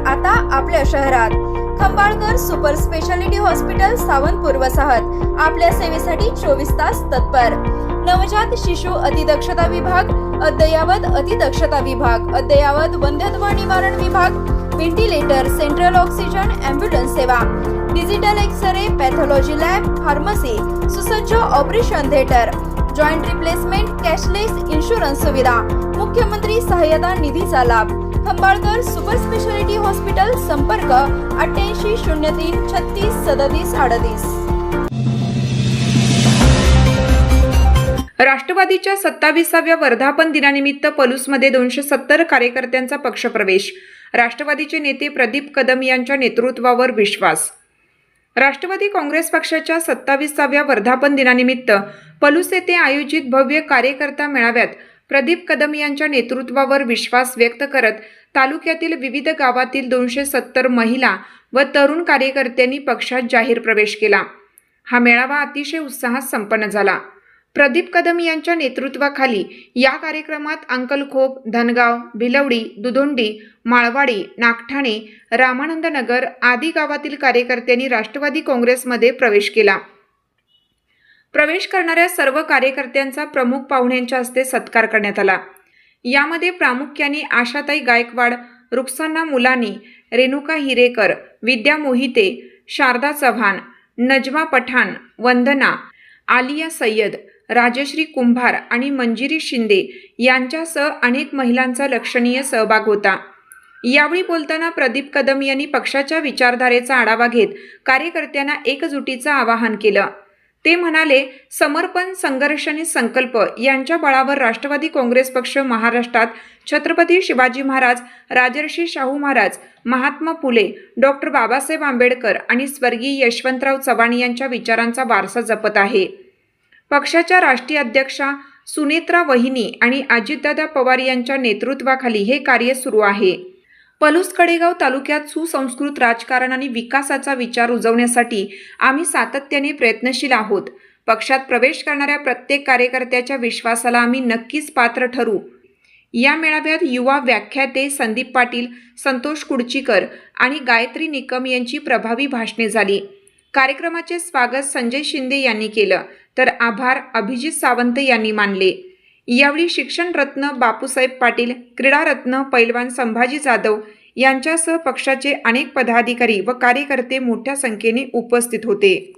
आता आपल्या शहरात Khambalkar super speciality hospital Sawantpur वसाहत आपल्या सेवेसाठी 24 तास तत्पर। नवजात शिशु अतिदक्षता विभाग, अद्ययावत अतिदक्षता विभाग, अद्ययावत वंध्यत्व निवारण विभाग, व्हेंटिलेटर, सेंट्रल ऑक्सिजन, ॲम्ब्युलन्स सेवा, digital X ray, pathology lab, pharmacy, सुसज्ज operation theatre, joint replacement, cashless insurance सुविधा, मुख्यमंत्री सहाय्यता निधीचा लाभ। खंबाळकर सुपर स्पेशालिटी हॉस्पिटल, संपर्क 88 03 36 37 38। राष्ट्रवादीच्या 27व्या वर्धापन दिनानिमित्त पलूसमध्ये 270 कार्यकर्त्यांचा पक्षप्रवेश। राष्ट्रवादीचे नेते प्रदीप कदम यांच्या नेतृत्वावर विश्वास। राष्ट्रवादी काँग्रेस पक्षाच्या 27व्या वर्धापन दिनानिमित्त पलूस येथे आयोजित भव्य कार्यकर्ता मेळाव्यात प्रदीप कदम यांच्या नेतृत्वावर विश्वास व्यक्त करत तालुक्यातील विविध गावातील 270 महिला व तरुण कार्यकर्त्यांनी पक्षात जाहीर प्रवेश केला। हा मेळावा अतिशय उत्साहात संपन्न झाला। प्रदीप कदम यांच्या नेतृत्वाखाली या कार्यक्रमात अंकलखोप, धनगाव, भिलवडी, दुधोंडी, माळवाडी, नागठाणे, रामानंद नगर आदी गावातील कार्यकर्त्यांनी राष्ट्रवादी काँग्रेसमध्ये प्रवेश केला। प्रवेश करणाऱ्या सर्व कार्यकर्त्यांचा प्रमुख पाहुण्यांच्या हस्ते सत्कार करण्यात आला। यामध्ये प्रामुख्याने आशाताई गायकवाड, रुक्साना मुलानी, रेणुका हिरेकर, विद्या मोहिते, शारदा चव्हाण, नजमा पठाण, वंदना, आलिया सय्यद, राजश्री कुंभार आणि मंजिरी शिंदे यांच्यासह अनेक महिलांचा लक्षणीय सहभाग होता। यावेळी बोलताना प्रदीप कदम यांनी पक्षाच्या विचारधारेचा आढावा घेत कार्यकर्त्यांना एकजुटीचं आवाहन केलं। ते म्हणाले, समर्पण, संघर्ष आणि संकल्प यांच्या बळावर राष्ट्रवादी काँग्रेस पक्ष महाराष्ट्रात छत्रपती शिवाजी महाराज, राजर्षी शाहू महाराज, महात्मा फुले, डॉक्टर बाबासाहेब आंबेडकर आणि स्वर्गीय यशवंतराव चव्हाण यांच्या विचारांचा वारसा जपत आहे। पक्षाच्या राष्ट्रीय अध्यक्षा सुनेत्रा वहिनी आणि अजितदादा पवार यांच्या नेतृत्वाखाली हे कार्य सुरू आहे। पलूस कडेगाव तालुक्यात सुसंस्कृत राजकारण आणि विकासाचा विचार रुजवण्यासाठी आम्ही सातत्याने प्रयत्नशील आहोत। पक्षात प्रवेश करणाऱ्या प्रत्येक कार्यकर्त्याच्या विश्वासाला आम्ही नक्कीच पात्र ठरू। या मेळाव्यात युवा व्याख्याते संदीप पाटील, संतोष कुडचीकर आणि गायत्री निकम यांची प्रभावी भाषणे झाली। कार्यक्रमाचे स्वागत संजय शिंदे यांनी केलं, तर आभार अभिजित सावंत यांनी मानले। यावेळी शिक्षण रत्न बापूसाहेब पाटील, क्रीडा रत्न पैलवान संभाजी जाधव यांच्यासह पक्षाचे अनेक पदाधिकारी व कार्यकर्ते मोठ्या संख्येने उपस्थित होते।